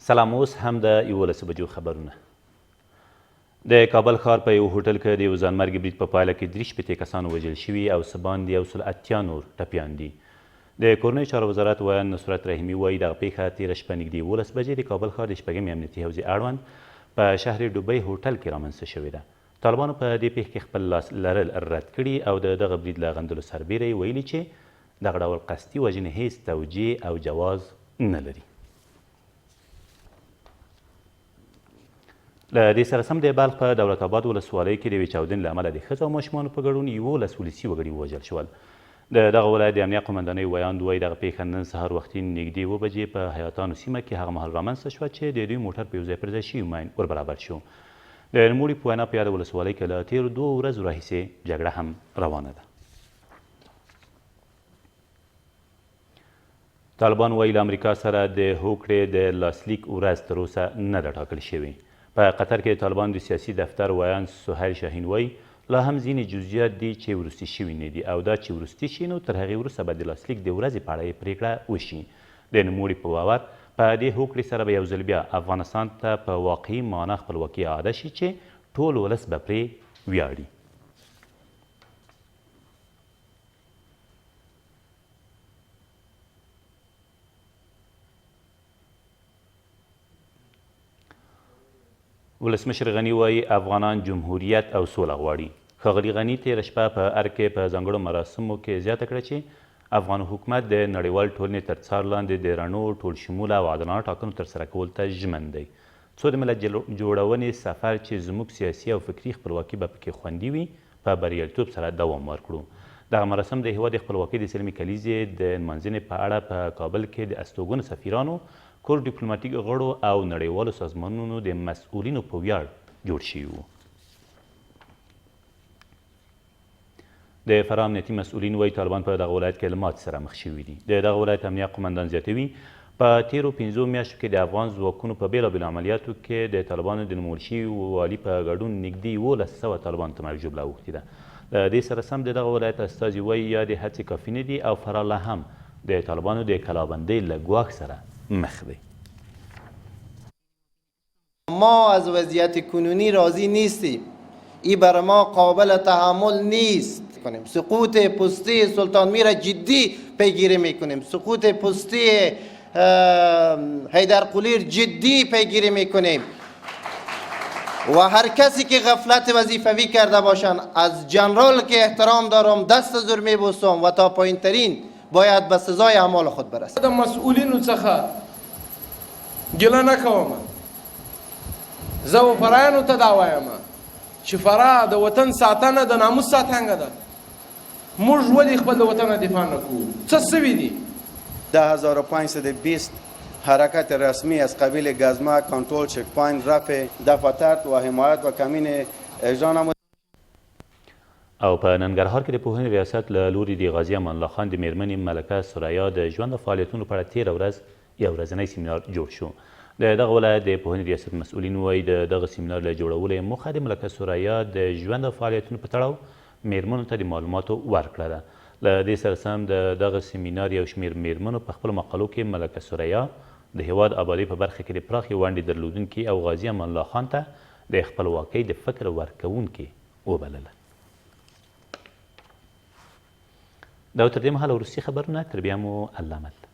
سلام، اوس هم د 11 بجو خبرونه. د کابل ښار په یو هوټل کې د یو ځانمرګي برید په پایله کې 63 کسان وژل شوي او څه باندې 180 نور ټپیان دي. د کورنیو چارو وزارت ویان نصرت رحیمي وایي دغه پیښه تېره شپه نږدې 11 بجې د کابل ښار د شپږمې امنیتي حوزې اړوند په شهر ډوبۍ هوټل کې رامنځته شوې ده. طالبانو په دې پیښه کې خپل لاس لرل رد کړي او د دغه برید له غندلو سربیره یې ویلي چې دغه ډول قصدي وژنې هیڅ توجیه او جواز نه لري. له دې سره سم د بلخ په دولت آباد ولسوالۍ کې د یوې چاودنې له امله د ښځو او ماشومانو په ګډون 11 ولسي وګړي ووژل شول. د دغه ولایت د امنیه قومندانۍ ویاند وایي دغه پیښه نن سهار وختي نږدې 7 بجې په حیاتانو سیمه کې هغه مهال رامنځته شوه چې د دوی موټر په یو ځای پر ځای شوي ماین ور برابر شو. د نوموړي په وینا په یاده ولسوالۍ کې له تېرو 2 ورځو راهیسې جګړه هم روانه ده. طالبان وایي له امریکا سره د هوکړې د لاسلیک ورځ تر اوسه نه ده ټاکل شوې. په قطر کې د طالبان د سیاسي دفتر ویاند سهیل شاهین وایي لا هم ځینې جزئیات دي چې وروستي شوي نه دي او دا چې وروستي شي نو تر هغې وروسته به د لاسلیک د ورځې په اړه یې پرېکړه وشي. د نوموړي په باور په دې هوکړې سره به یو ځل بیا افغانستان ته په واقعي معنا خپلواکي عاده شي چې ټول ولس به پرې ویاړي. ولسمشر غني وایي افغانان جمهوریت او سوله غواړي. ښاغلي غني تېره شپه په ارګ کې په ځانګړو مراسمو کې زیاته کړه چې افغان حکومت د نړیوال ټولنې تر څار لاندې د رڼو ټول شموله او عادلانه ټاکنو ترسره کولو ته ژمن دی څو د ملت جوړونې سفر چې زموږ سیاسي او فکري خپلواکي به پکې خوندي وي په بریالیتوب سره دوام ورکړو. دغه مراسم د هیواد د خپلواکۍ د سلمې کلیزې د نمانځنې په اړه په کابل کې د استوګنو سفیرانو، کور ډیپلوماټیک غړو او نړیوالو سازمانونو د مسؤلینو په ویاړ جوړ شوي وو. د فراه امنیتي مسؤلین وایي طالبان په دغه ولایت کې له ماتې سره مخ شوي دي. د دغه ولایت امنیه قومندان زیاتوي په تېرو 5 میاشتو کې د افغان ځواکونو په بېلابېلو عملیاتو کې د طالبانو د نومول شوي والي په ګډون نږدې 1100 طالبانو ته مرګ ژوبله اوښتې ده. له دې سره سم د دغه ولایت استازي وایي یادې هڅې کافي نه دي او فراه لا هم د طالبانو د کلابندۍ له ګواښ سره مخ دی. ما از وضعیت کنونی راضی نیستیم. این برای ما قابل تحمل نیست. سقوط پستی سلطان میر جدی پیگیری میکنیم. سقوط پستی حیدر قلیر جدی پیگیری میکنیم و هر کسی که غفلت وظیفوی کرده باشند از جنرال که احترام دارم دست زور میبوسم و تا پایین ترین باید به سزای اعمال خود برسد. مسئولین څخه ګیله نه کوم. زه و فرایانو ته دا وایم چې فراه د وطن ساتنه د ناموس ساتنه ده. موږ ولې خپل د وطن دفاع نه کوو؟ څه سوي دي؟ 10520 حرکت رسمی از قبیل گزمه کنترل چک پوینت رفع دفاتر و حمایت و کمین اجرا نمود. او په ننګرهار کې د پوهنې ریاست له لوري د غازي امان الله خان د میرمنې ملکه سریا د ژوند او فعالیتونو په اړه تېره ورځ یو ورځنی سیمینار جوړ شو. د دغه ولایت د پوهنې ریاست مسؤلین وایي د دغه سیمینار له جوړولو یې موخه د ملکه سریا د ژوند او فعالیتونو په تړاو میرمنو ته د معلوماتو ورکړه ده. له دې سره سم د دغه سیمینار یو شمېر میرمنو په خپلو مقالو کې ملکه سریا د هیواد آبادۍ په برخه کې د پراخې ونډې درلودونکي او غازي امان الله خان ته د خپلواکۍ د فکر ورکوونکي وبلله. دا تر دې مهاله وروستي خبرونه، تر بیا مو الله مل.